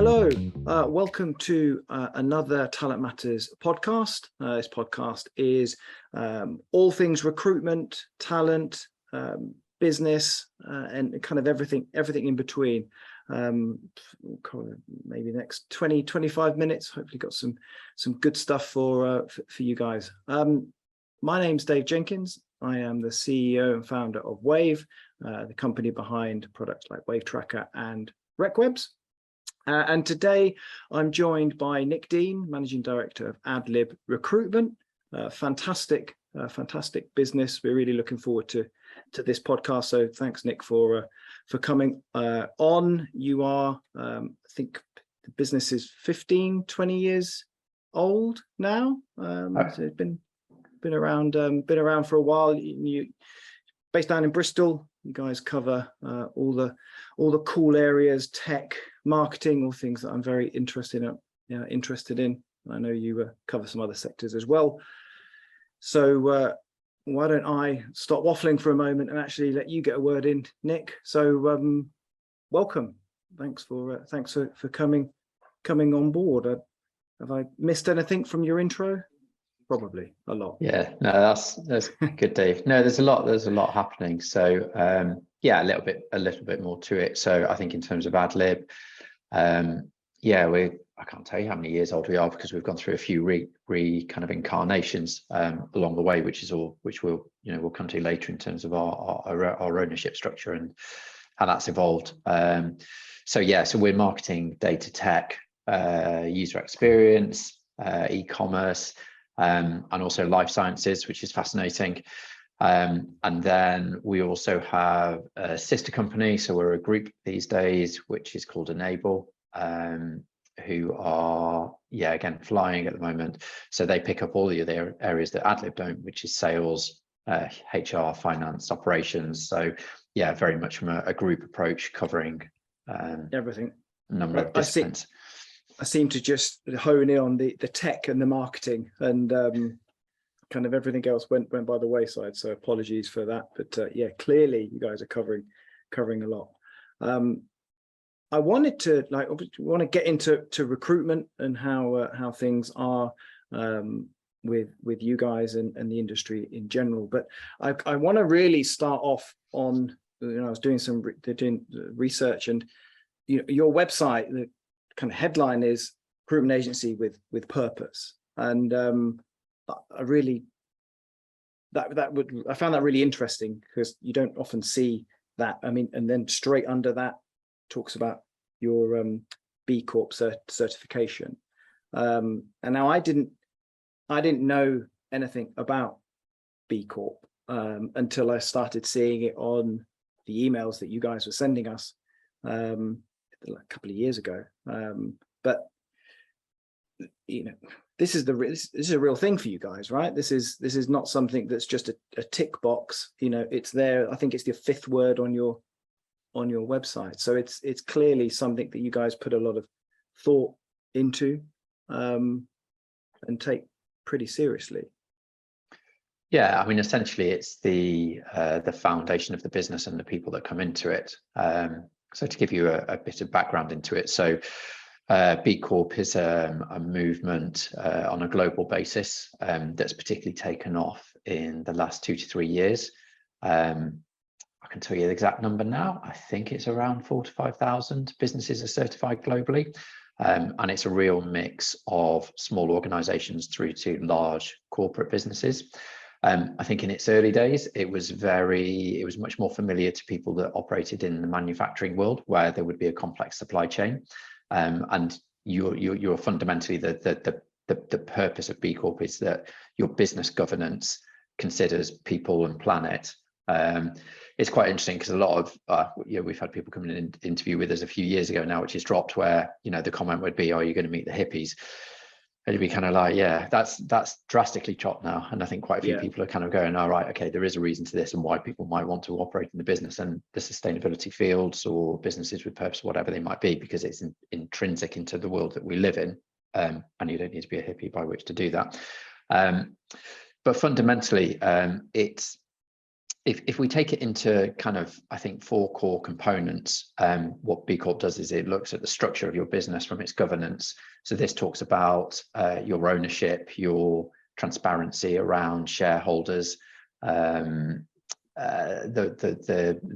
Hello, welcome to another Talent Matters podcast. This podcast is all things recruitment, talent, business, and kind of everything in between. Maybe next 20-25 minutes. Hopefully got some good stuff for you guys. My name's Dave Jenkins. I am the CEO and founder of Wave, the company behind products like Wave Tracker and RecWebs. And today I'm joined by Nick Dean, Managing Director of ADLIB Recruitment. Fantastic business. We're really looking forward to this podcast. So thanks, Nick, for coming on. You are, I think the business is 15-20 years old now. So it's been around for a while. You based down in Bristol. You guys cover all the cool areas, tech, marketing, all things that I'm very interested in. I know you cover some other sectors as well. So why don't I stop waffling for a moment and actually let you get a word in, Nick? So welcome. Thanks for coming on board. Have I missed anything from your intro? Probably a lot. Yeah, no, that's good, Dave. No, there's a lot happening. So yeah, a little bit more to it. So I think in terms of ADLIB, I can't tell you how many years old we are because we've gone through a few kind of incarnations along the way, which we'll come to later in terms of our ownership structure and how that's evolved. So we're marketing, data tech, user experience, e-commerce, and also life sciences, which is fascinating. And then we also have a sister company. So we're a group these days, which is called Enable, who are, again, flying at the moment. So they pick up all the other areas that ADLIB don't, which is sales, HR, finance, operations. So very much from a group approach covering everything. A number of disciplines. I seem to just hone in on the tech and the marketing, and kind of everything else went by the wayside. So apologies for that. But clearly you guys are covering a lot. I wanted to get into recruitment and how things are with you guys and the industry in general. But I want to really start off on, I was doing doing research, and your website, the kind of headline is recruitment agency with purpose, and I found that really interesting because you don't often see that. I mean, and then straight under that talks about your B Corp certification, and now I didn't know anything about B Corp until I started seeing it on the emails that you guys were sending us a couple of years ago. But this is a real thing for you guys, right? This is not something that's just a tick box. It's there. I think it's the fifth word on your website. So it's clearly something that you guys put a lot of thought into and take pretty seriously. Yeah, I mean, essentially, it's the foundation of the business and the people that come into it. So to give you a bit of background into it, so B Corp is a movement on a global basis that's particularly taken off in the last 2 to 3 years. I can tell you the exact number now. I think it's around 4,000 to 5,000 businesses are certified globally. And it's a real mix of small organizations through to large corporate businesses. I think in its early days, it was much more familiar to people that operated in the manufacturing world, where there would be a complex supply chain. And you're fundamentally the purpose of B Corp is that your business governance considers people and planet. It's quite interesting because a lot of we've had people come in and interview with us a few years ago now, which has dropped, where the comment would be, "Are you going to meet the hippies?" It'd be kind of like, that's drastically chopped now. And I think quite a few people are kind of going, all right, okay, there is a reason to this and why people might want to operate in the business and the sustainability fields or businesses with purpose, whatever they might be, because it's intrinsic into the world that we live in. And you don't need to be a hippie by which to do that. But fundamentally, it's if we take it into kind of, I think, 4 core components, what B Corp does is it looks at the structure of your business from its governance. So this talks about your ownership, your transparency around shareholders, the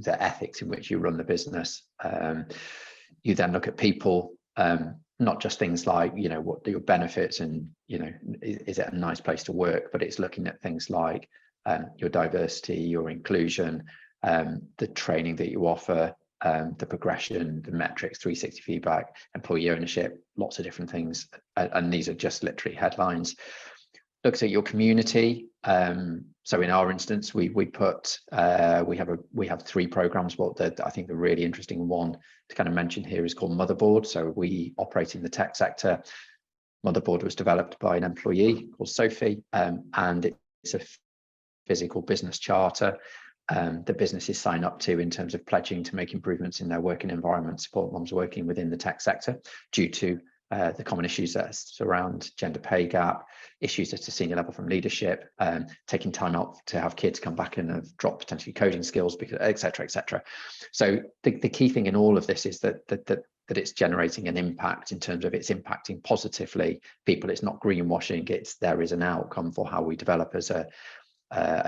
ethics in which you run the business. You then look at people, not just things like, what are your benefits and, is it a nice place to work, but it's looking at things like your diversity, your inclusion, the training that you offer, the progression, the metrics, 360 feedback, employee ownership, lots of different things. And these are just literally headlines. Looks at your community. So in our instance, we have 3 programs. I think the really interesting one to kind of mention here is called Motherboard. So we operate in the tech sector. Motherboard was developed by an employee called Sophie, and it's a physical business charter that businesses sign up to in terms of pledging to make improvements in their working environment, support moms working within the tech sector due to the common issues that surround gender pay gap, issues at a senior level from leadership, taking time out to have kids come back and have dropped potentially coding skills, because et cetera, et cetera. So the key thing in all of this is that it's generating an impact in terms of it's impacting positively people. It's not greenwashing. There is an outcome for how we develop as a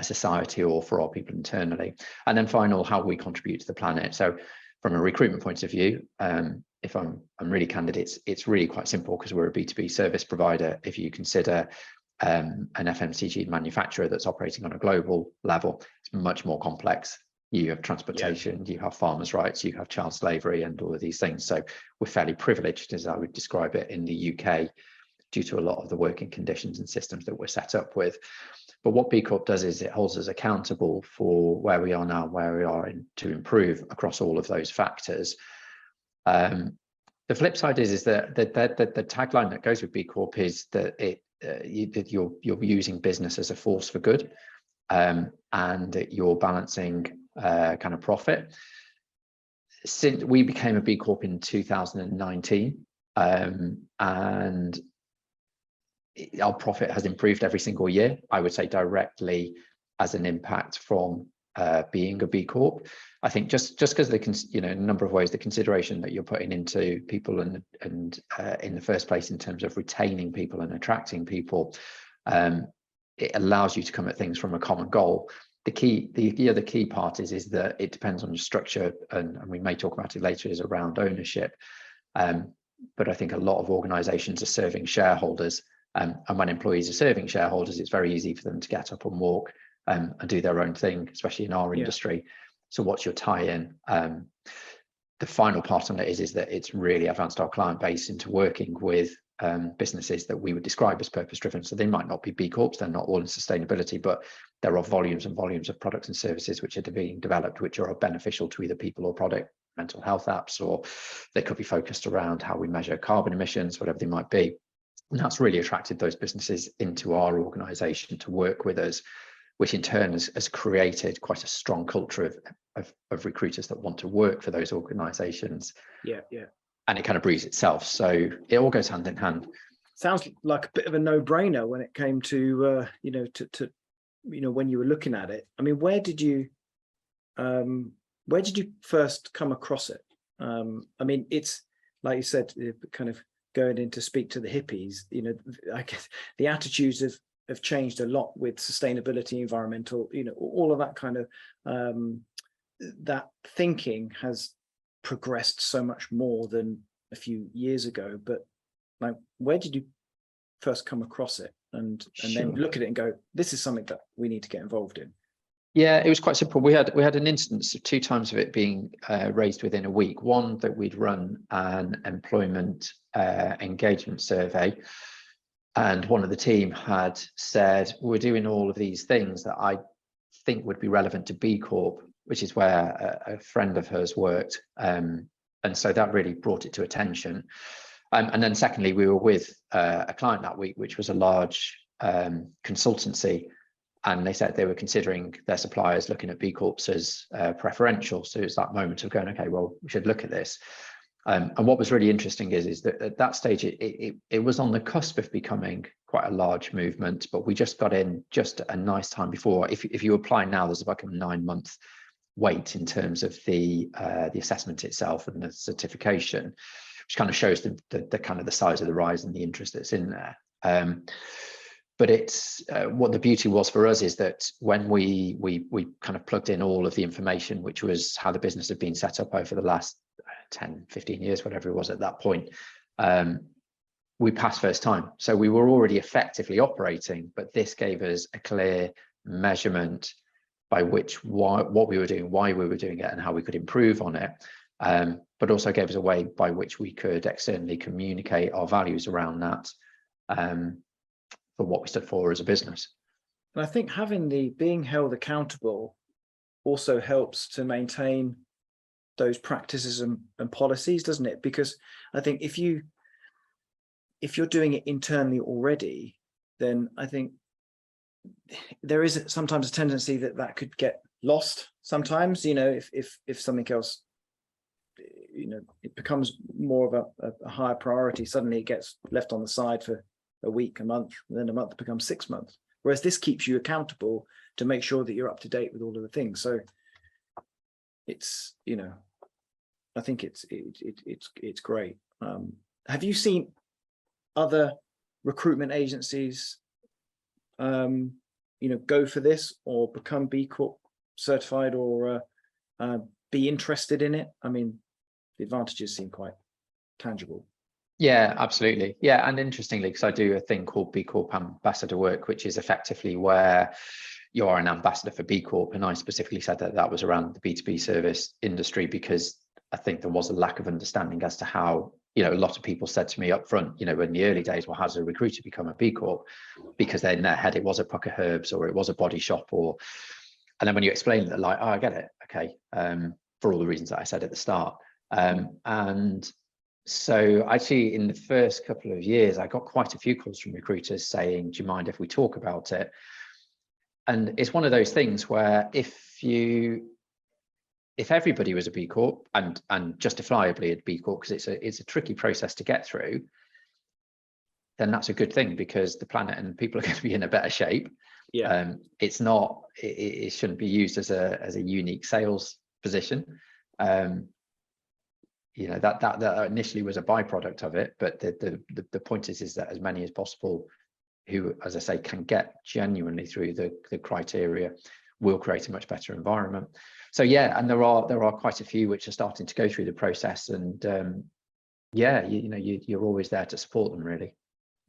society or for our people internally. And then final, how we contribute to the planet. So from a recruitment point of view, if I'm really candid, it's really quite simple, because we're a B2B service provider. If you consider an FMCG manufacturer that's operating on a global level, it's much more complex. You have transportation, you have farmers' rights, you have child slavery and all of these things. So we're fairly privileged, as I would describe it, in the UK, due to a lot of the working conditions and systems that we're set up with. But what B Corp does is it holds us accountable for where we are now, where we are to improve across all of those factors. The flip side is that the tagline that goes with B Corp is that you're using business as a force for good, and that you're balancing kind of profit. Since we became a B Corp in 2019, and our profit has improved every single year, I would say directly as an impact from being a B Corp. I think just because in a number of ways, the consideration that you're putting into people and in the first place in terms of retaining people and attracting people, it allows you to come at things from a common goal. The other key part is that it depends on your structure, and we may talk about it later, is around ownership. But I think a lot of organizations are serving shareholders, and when employees are serving shareholders, it's very easy for them to get up and walk and do their own thing, especially in our industry. So what's your tie-in? The final part on it is that it's really advanced our client base into working with businesses that we would describe as purpose-driven. So they might not be B Corps, they're not all in sustainability, but there are volumes and volumes of products and services which are being developed, which are beneficial to either people or product, mental health apps, or they could be focused around how we measure carbon emissions, whatever they might be. And that's really attracted those businesses into our organization to work with us, which in turn has created quite a strong culture of recruiters that want to work for those organizations. Yeah. And it kind of breeds itself. So it all goes hand in hand. Sounds like a bit of a no-brainer when it came to when you were looking at it. I mean, where did you first come across it? I mean, it's like you said, kind of going in to speak to the hippies. I guess the attitudes have changed a lot with sustainability, environmental, all of that kind of that thinking has progressed so much more than a few years ago. But like, where did you first come across it and then look at it and go, this is something that we need to get involved in? Yeah, it was quite simple. We had an instance of 2 times of it being raised within a week. One, that we'd run an employment engagement survey, and one of the team had said, we're doing all of these things that I think would be relevant to B Corp, which is where a friend of hers worked. And so that really brought it to attention. And then secondly, we were with a client that week, which was a large consultancy. And they said they were considering their suppliers looking at B Corps as preferential. So it's that moment of going, okay, well, we should look at this. And what was really interesting is that at that stage, it was on the cusp of becoming quite a large movement, but we just got in just a nice time before. If you apply now, there's like a 9-month wait in terms of the assessment itself and the certification, which kind of shows the kind of the size of the rise and the interest that's in there. But it's what the beauty was for us is that when we kind of plugged in all of the information, which was how the business had been set up over the last 10, 15 years, whatever it was at that point, we passed first time. So we were already effectively operating, but this gave us a clear measurement by which what we were doing, why we were doing it, and how we could improve on it. But also gave us a way by which we could externally communicate our values around that, for what we stood for as a business. And I think having being held accountable also helps to maintain those practices and policies, doesn't it? Because I think if you're doing it internally already, then I think there is sometimes a tendency that could get lost sometimes, if something else, it becomes more of a higher priority. Suddenly it gets left on the side for a week, a month, and then a month becomes 6 months. Whereas this keeps you accountable to make sure that you're up to date with all of the things. So it's, I think it's great. Have you seen other recruitment agencies, go for this or become B Corp certified or be interested in it? I mean, the advantages seem quite tangible. Yeah, absolutely. Yeah, and interestingly, because I do a thing called B Corp Ambassador work, which is effectively where you are an ambassador for B Corp, and I specifically said that was around the B2B service industry because I think there was a lack of understanding as to how, a lot of people said to me up front, in the early days, well, how does a recruiter become a B Corp? Because in their head, it was a Puck of Herbs or it was a body shop and then when you explain it, they're like, oh, I get it. Okay. For all the reasons that I said at the start. And so actually in the first couple of years, I got quite a few calls from recruiters saying, do you mind if we talk about it? And it's one of those things where if everybody was a B Corp and justifiably a B Corp, because it's a tricky process to get through, then that's a good thing because the planet and people are going to be in a better shape. Yeah. It shouldn't be used as a unique sales position. That initially was a byproduct of it, but the point is that as many as possible who, as I say, can get genuinely through the criteria will create a much better environment. So yeah, and there are quite a few which are starting to go through the process, and you're always there to support them, really.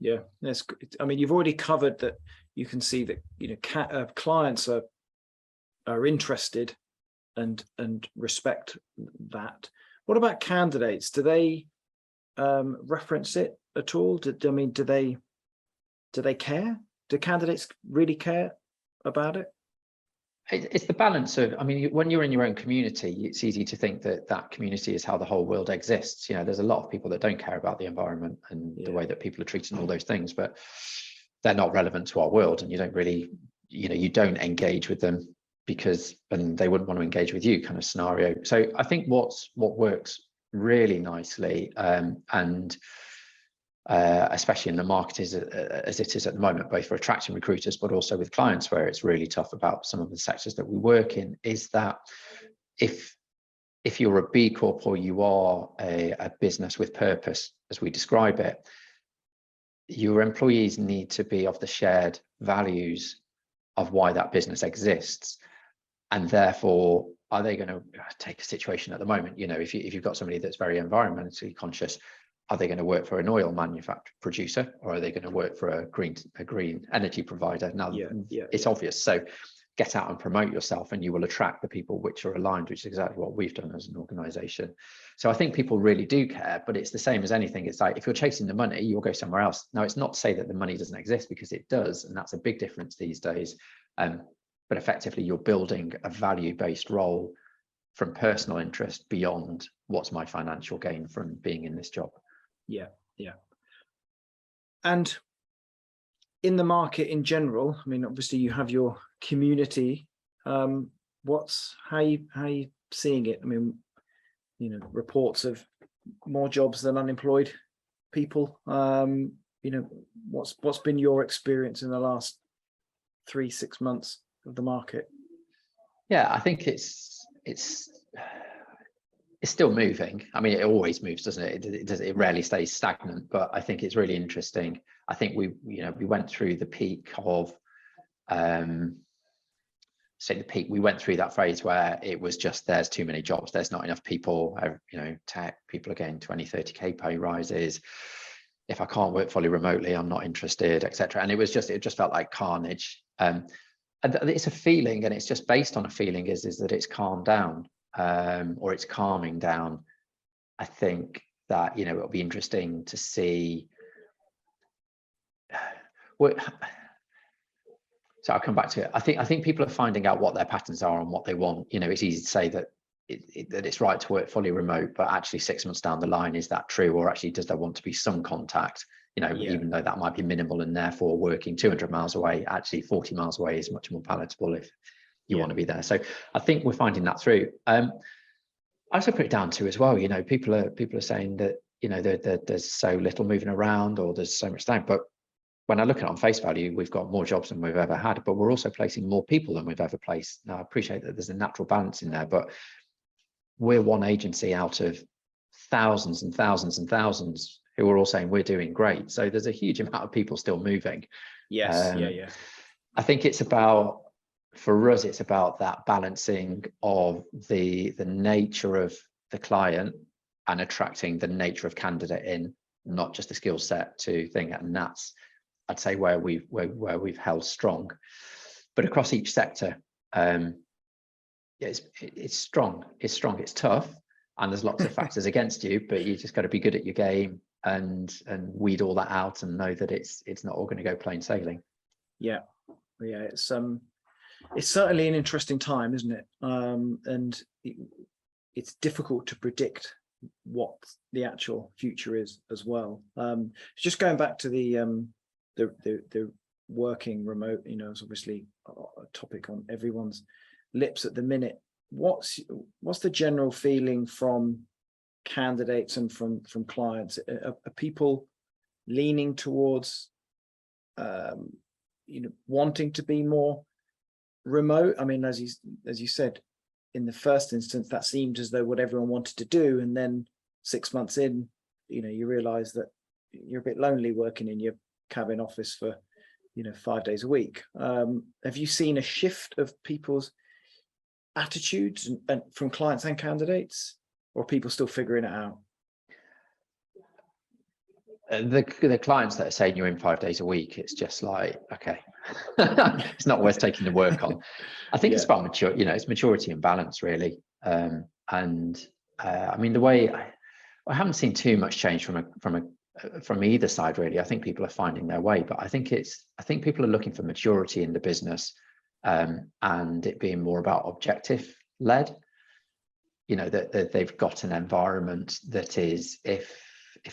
Yeah, that's. I mean, you've already covered that. You can see that clients are interested and respect that. What about candidates? Do they reference it at all? Do they care? Do candidates really care about it? It's the balance of, when you're in your own community, it's easy to think that community is how the whole world exists. There's a lot of people that don't care about the environment and the way that people are treated and all those things, but they're not relevant to our world, and you don't really, you don't engage with them and they wouldn't want to engage with you, kind of scenario. So I think what works really nicely, and especially in the market as it is at the moment, both for attracting recruiters, but also with clients where it's really tough about some of the sectors that we work in, is that if you're a B Corp or you are a business with purpose, as we describe it, your employees need to be of the shared values of why that business exists. And therefore, are they going to take a situation at the moment? If you've got somebody that's very environmentally conscious, are they going to work for an oil producer, or are they going to work for a green energy provider? Now, it's obvious. So get out and promote yourself, and you will attract the people which are aligned, which is exactly what we've done as an organization. So I think people really do care, but it's the same as anything. It's like, if you're chasing the money, you'll go somewhere else. Now, it's not to say that the money doesn't exist, because it does, and that's a big difference these days. But effectively, you're building a value-based role from personal interest beyond what's my financial gain from being in this job. Yeah. And in the market in general, obviously you have your community. How you seeing it? Reports of more jobs than unemployed people. what's been your experience in the last 3-6 months of the market? Yeah, I think it's still moving. I mean, it always moves, doesn't it? It rarely stays stagnant, but I think it's really interesting. I think we went through the peak of, we went through that phase where it was just, there's too many jobs, there's not enough people, tech people are getting 20, 30K pay rises. If I can't work fully remotely, I'm not interested, etc. And it just felt like carnage. And it's a feeling, and it's just based on a feeling is that it's calmed down, or it's calming down. I think that, it'll be interesting to see so I'll come back to it. I think people are finding out what their patterns are and what they want. It's easy to say that that it's right to work fully remote, but actually 6 months down the line, is that true? Or actually, does there want to be some contact? Even though that might be minimal, and therefore working 200 miles away, actually 40 miles away is much more palatable if you want to be there. So I think we're finding that through. I also put it down to as well, people are saying that, there's so little moving around, or there's so much down. But when I look at it on face value, we've got more jobs than we've ever had, but we're also placing more people than we've ever placed. Now, I appreciate that there's a natural balance in there, but we're one agency out of thousands and thousands and thousands who are all saying we're doing great. So there's a huge amount of people still moving. Yes, I think for us, it's about that balancing of the nature of the client and attracting the nature of candidate in, not just the skill set to thing. And that's, I'd say, where we've held strong. But across each sector, it's strong. It's tough, and there's lots of factors against you, but you just got to be good at your game and weed all that out and know that it's not all going to go plain sailing. It's certainly an interesting time, isn't it? And it's difficult to predict what the actual future is as well. Just going back to the working remote, is obviously a topic on everyone's lips at the minute. What's the general feeling from candidates and from clients? Are people leaning towards wanting to be more remote? I mean, as you said, in the first instance, that seemed as though what everyone wanted to do, and then 6 months in, you realize that you're a bit lonely working in your cabin office for 5 days a week. Have you seen a shift of people's attitudes and from clients and candidates, or are people still figuring it out? The clients that are saying you're in 5 days a week, it's just like, okay, it's not worth taking the work on. I think it's about it's maturity and balance, really. I mean, the way I haven't seen too much change from either side, really. I think people are finding their way, but I think people are looking for maturity in the business, and it being more about objective led. That they've got an environment that is, if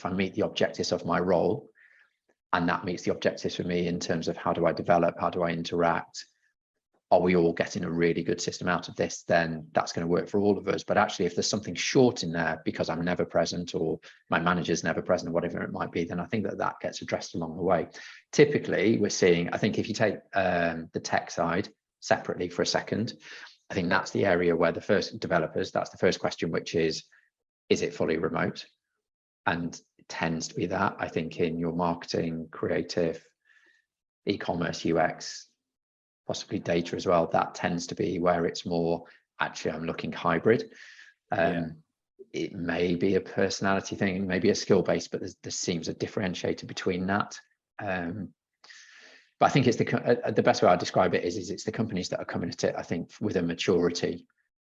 I meet the objectives of my role, and that meets the objectives for me in terms of how do I develop, how do I interact, are we all getting a really good system out of this, then that's going to work for all of us. But actually, if there's something short in there because I'm never present, or my manager's never present, or whatever it might be, then I think that gets addressed along the way. Typically, we're seeing, I think if you take the tech side separately for a second, I think that's the area where the first developers, that's the first question, which is it fully remote? And it tends to be that. I think in your marketing, creative, e-commerce, UX, possibly data as well, that tends to be where it's more, actually, I'm looking hybrid. It may be a personality thing, maybe a skill base, but there seems a differentiator between that. But I think it's the best way I describe it is it's the companies that are coming at it, I think, with a maturity,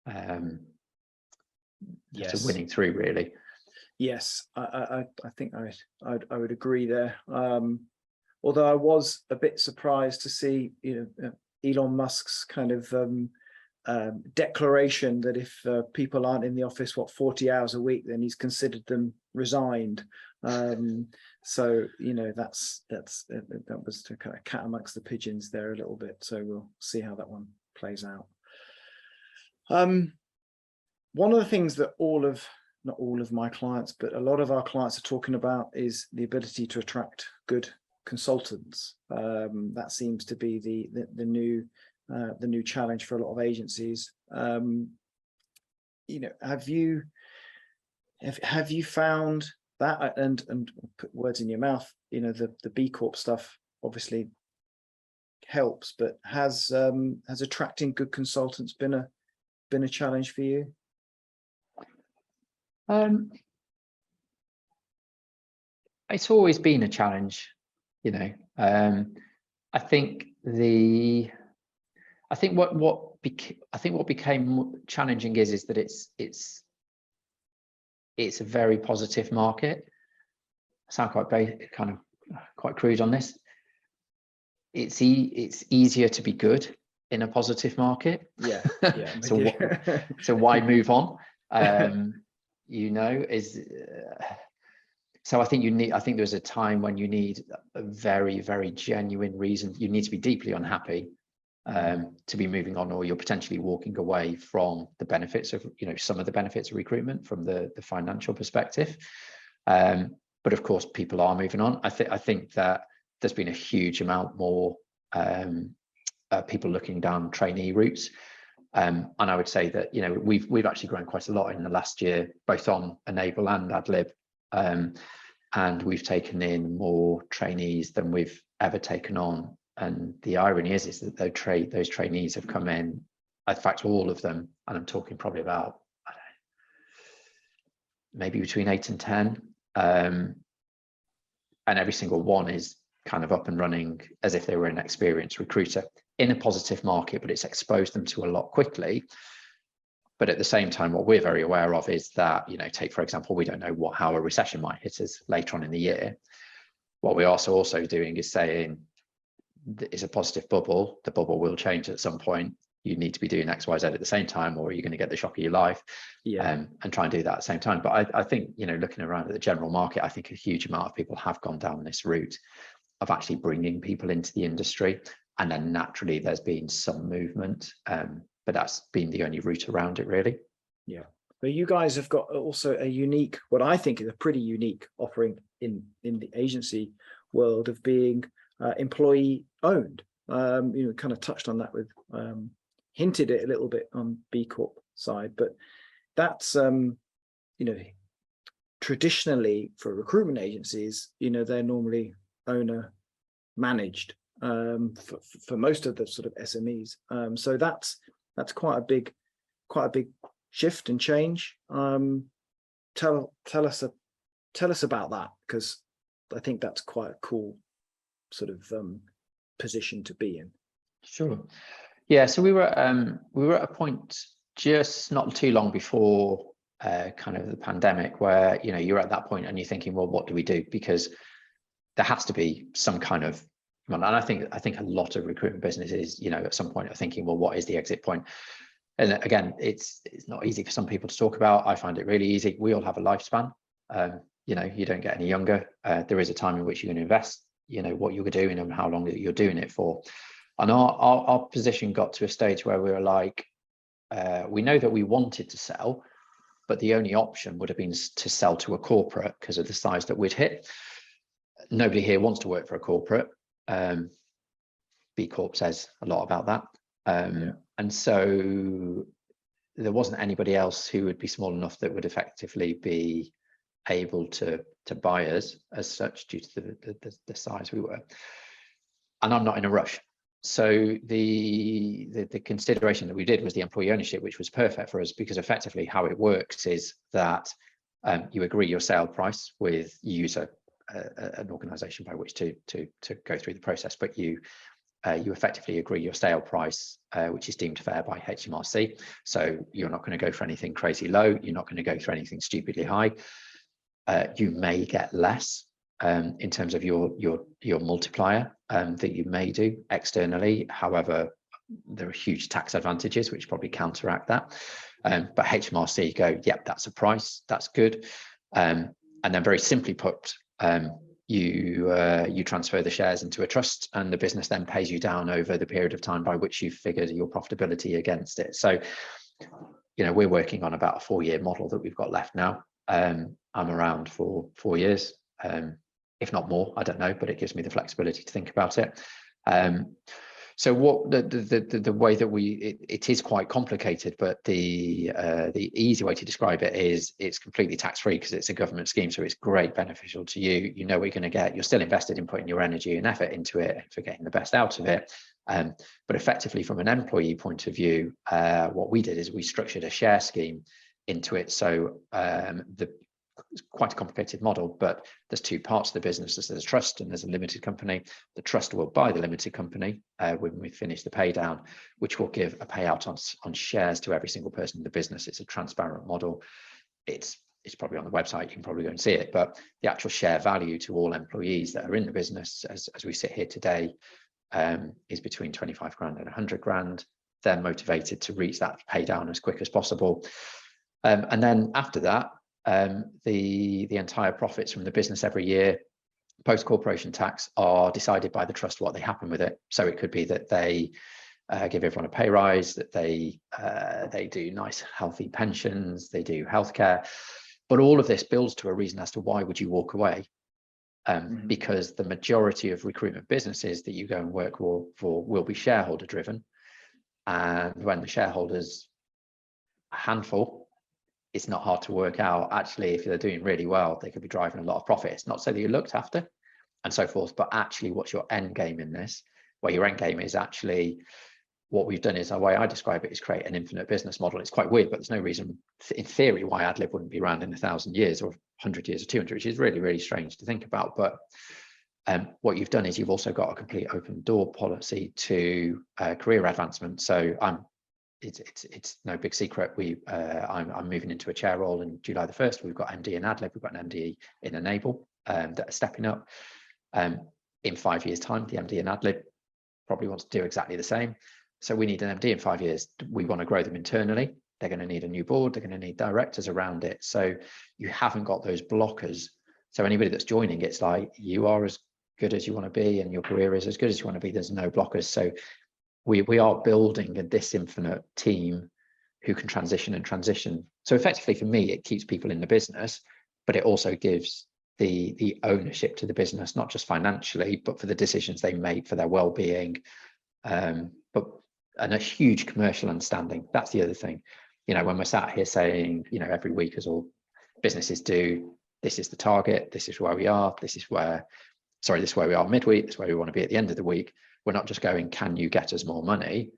to winning through, really. Yes, I think I would agree there. Although I was a bit surprised to see, Elon Musk's kind of declaration that if people aren't in the office 40 hours a week, then he's considered them resigned. So that was to kind of cat amongst the pigeons there a little bit. So we'll see how that one plays out. One of the things that not all of my clients, but a lot of our clients are talking about is the ability to attract good consultants. That seems to be the new challenge for a lot of agencies. You know, have you found that, and put words in your mouth, you know, the B Corp stuff obviously helps, but has attracting good consultants been a challenge for you? It's always been a challenge, you know. I think what became challenging is that it's a very positive market. I sound quite crude on this. It's easier to be good in a positive market. Yeah. So why move on? You know, so I think there's a time when you need a very, very genuine reason. You need to be deeply unhappy to be moving on, or you're potentially walking away from the benefits of, you know, some of the benefits of recruitment from the financial perspective. But of course, people are moving on. I think that there's been a huge amount more people looking down trainee routes. And I would say that, you know, we've actually grown quite a lot in the last year, both on Enable and ADLIB. And we've taken in more trainees than we've ever taken on. And the irony is that those trainees have come in, in fact, all of them, and I'm talking probably about, I don't know, maybe between 8 and 10. And every single one is kind of up and running as if they were an experienced recruiter in a positive market, but it's exposed them to a lot quickly. But at the same time, what we're very aware of is that, you know, take, for example, we don't know how a recession might hit us later on in the year. What we're also doing is saying, it's a positive bubble. The bubble will change at some point. You need to be doing X, Y, Z at the same time, or you're going to get the shock of your life. And try and do that at the same time. But I think, you know, looking around at the general market, I think a huge amount of people have gone down this route of actually bringing people into the industry. And then naturally there's been some movement, but that's been the only route around it, really. Yeah. But you guys have got also a unique, what I think is a pretty unique offering in the agency world of being employee owned. You know, kind of touched on that with, hinted it a little bit on B Corp side, but that's, you know, traditionally for recruitment agencies, you know, they're normally owner managed for most of the sort of SMEs. So that's quite a big shift and change. Tell us about that, because I think that's quite a cool sort of position to be in. Sure. Yeah. So we were at a point just not too long before kind of the pandemic where, you know, you're at that point and you're thinking, well, what do we do? Because there has to be some kind of, and I think a lot of recruitment businesses, you know, at some point are thinking, well, what is the exit point? And again, it's not easy for some people to talk about. I find it really easy. We all have a lifespan. You know, you don't get any younger. There is a time in which you're going to invest, you know, what you're doing and how long you're doing it for. And our position got to a stage where we were like, we know that we wanted to sell, but the only option would have been to sell to a corporate because of the size that we'd hit. Nobody here wants to work for a corporate. B Corp says a lot about that. And so there wasn't anybody else who would be small enough that would effectively be able to buy us as such due to the size we were. And I'm not in a rush. So the consideration that we did was the employee ownership, which was perfect for us, because effectively how it works is that you agree your sale price with, you use an organization by which to go through the process, but you effectively agree your sale price, which is deemed fair by HMRC. So you're not going to go for anything crazy low. You're not going to go for anything stupidly high. You may get less in terms of your multiplier that you may do externally. However, there are huge tax advantages which probably counteract that. But HMRC go, yep, that's a price, that's good. And then very simply put, you transfer the shares into a trust, and the business then pays you down over the period of time by which you've figured your profitability against it. So, you know, we're working on about a 4-year model that we've got left now. I'm around for 4 years. if not more. I don't know, but it gives me the flexibility to think about it. So what the way that it is quite complicated, but the easy way to describe it is it's completely tax-free because it's a government scheme, so it's great, beneficial to you. You know what you're going to get. You're still invested in putting your energy and effort into it and for getting the best out of it. But effectively, from an employee point of view, what we did is we structured a share scheme into it. So it's quite a complicated model, but there's two parts of the business. There's a trust and there's a limited company. The trust will buy the limited company when we finish the pay down, which will give a payout on shares to every single person in the business. It's a transparent model. It's probably on the website. You can probably go and see it, but the actual share value to all employees that are in the business as we sit here today is between 25 grand and 100 grand. They're motivated to reach that pay down as quick as possible. And then after that, the entire profits from the business every year, post corporation tax, are decided by the trust what they happen with it. So it could be that they give everyone a pay rise, that they do nice healthy pensions, they do healthcare, but all of this builds to a reason as to why would you walk away, because the majority of recruitment businesses that you go and work for will be shareholder driven, and when the shareholders a handful, it's not hard to work out. Actually, if they're doing really well, they could be driving a lot of profit. It's not so that you're looked after and so forth, but actually what's your end game in this? Well, your end game is actually, what we've done is, the way I describe it is create an infinite business model. It's quite weird, but there's no reason in theory why ADLIB wouldn't be around in 1,000 years or 100 years or 200, which is really, really strange to think about. But what you've done is you've also got a complete open door policy to career advancement. So it's no big secret. I'm moving into a chair role in July the 1st. We've got MD in ADLIB, we've got an MD in Enable that are stepping up. In 5 years' time, the MD in ADLIB probably wants to do exactly the same. So we need an MD in 5 years. We want to grow them internally. They're going to need a new board. They're going to need directors around it. So you haven't got those blockers. So anybody that's joining, it's like, you are as good as you want to be and your career is as good as you want to be. There's no blockers. So we are building this infinite team who can transition. So effectively for me, it keeps people in the business, but it also gives the ownership to the business, not just financially, but for the decisions they make, for their well-being, and a huge commercial understanding. That's the other thing. You know, when we're sat here saying, you know, every week, as all businesses do, this is the target, this is where we are, this is where we are midweek, this is where we want to be at the end of the week. We're not just going, can you get us more money?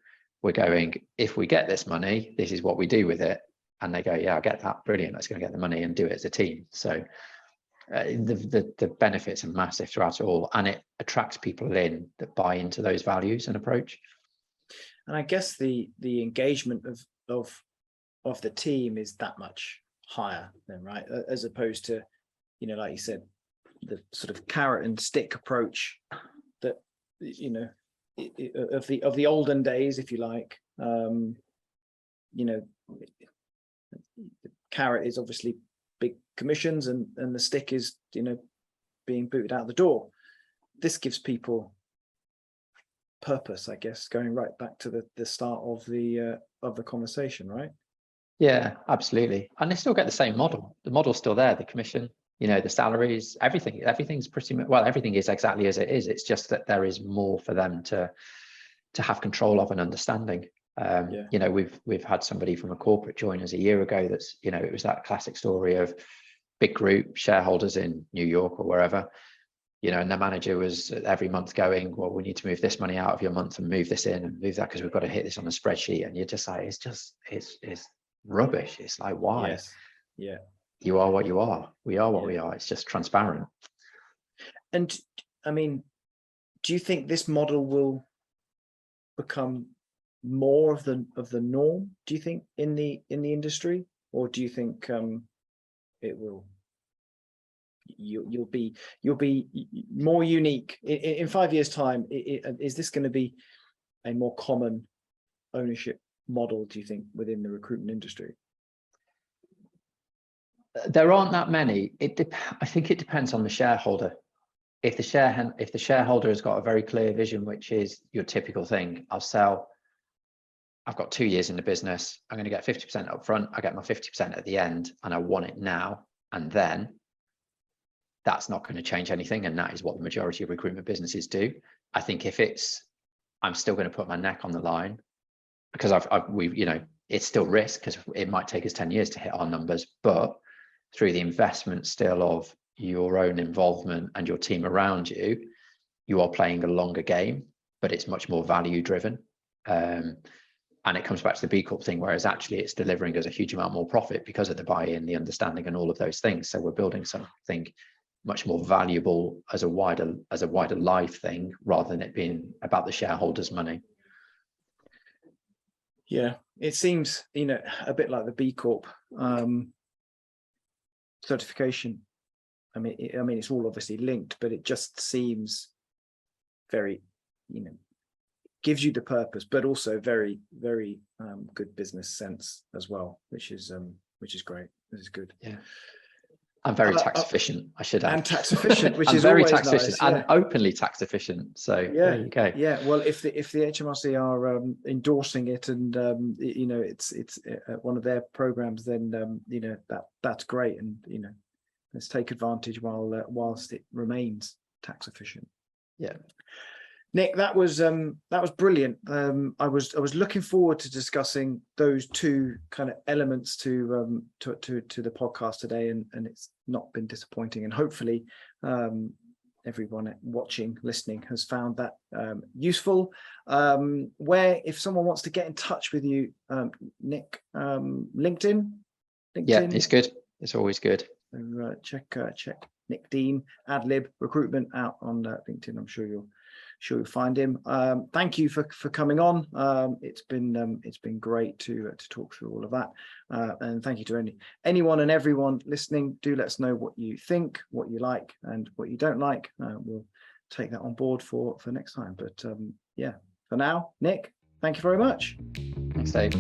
We're going, if we get this money, this is what we do with it. And they go, yeah, I get that. Brilliant. Let's go and get the money and do it as a team. So the benefits are massive throughout it all. And it attracts people in that buy into those values and approach. And I guess the engagement of the team is that much higher then, right? As opposed to, you know, like you said, the sort of carrot and stick approach that, you know, of the olden days, if you like. You know, the carrot is obviously big commissions, and the stick is, you know, being booted out the door. This gives people purpose, I guess, going right back to the start of the conversation, right? Yeah, absolutely. And they still get the same model. The model's still there, the commission, you know, the salaries, everything's pretty much, well, everything is exactly as it is. It's just that there is more for them to have control of and understanding. You know, we've had somebody from a corporate join us a year ago. That's, you know, it was that classic story of big group shareholders in New York or wherever, you know, and the manager was every month going, well, we need to move this money out of your month and move this in and move that because we've got to hit this on a spreadsheet. And you're just like, it's rubbish. It's like, why? Yes. Yeah. You are what you are. We are what we are. It's just transparent. And I mean, do you think this model will become more of the norm, do you think, in the industry, or do you think it will, you'll be more unique in 5 years' time? Is this going to be a more common ownership model, do you think, within the recruitment industry? There aren't that many. I think it depends on the shareholder. If the shareholder has got a very clear vision, which is your typical thing, I'll sell, I've got 2 years in the business, I'm going to get 50% up front, I get my 50% at the end, and I want it now and then, that's not going to change anything, and that is what the majority of recruitment businesses do. I think if I'm still going to put my neck on the line, because it's still risk, because it might take us 10 years to hit our numbers, but through the investment still of your own involvement and your team around you, you are playing a longer game, but it's much more value driven. And it comes back to the B Corp thing, whereas actually it's delivering us a huge amount more profit because of the buy-in, the understanding, and all of those things. So we're building something much more valuable as a wider life thing, rather than it being about the shareholders' money. Yeah, it seems, a bit like the B Corp certification. I mean, it's all obviously linked, but it just seems very, gives you the purpose, but also very, very good business sense as well, which is great. This is good. Yeah. I'm very tax efficient, I should add. And tax efficient, which I'm is very always tax efficient, nice, yeah. and openly tax efficient. So there you go. Yeah. Well, if the HMRC are endorsing it, and it's one of their programs, then that's great, and let's take advantage whilst it remains tax efficient. Yeah. Nick, that was brilliant. I was looking forward to discussing those two kind of elements to the podcast today, and it's not been disappointing. And hopefully, everyone watching, listening, has found that useful. Where, if someone wants to get in touch with you, Nick, LinkedIn. Yeah, it's good. It's always good. So, check Nick Dean, ADLIB Recruitment out on LinkedIn. I'm sure you'll find him. Thank you for coming on. It's been great to talk through all of that, and thank you to anyone and everyone listening. Do let us know what you think, what you like, and what you don't like. We'll take that on board for next time. But yeah, for now, Nick, thank you very much. Thanks, Dave.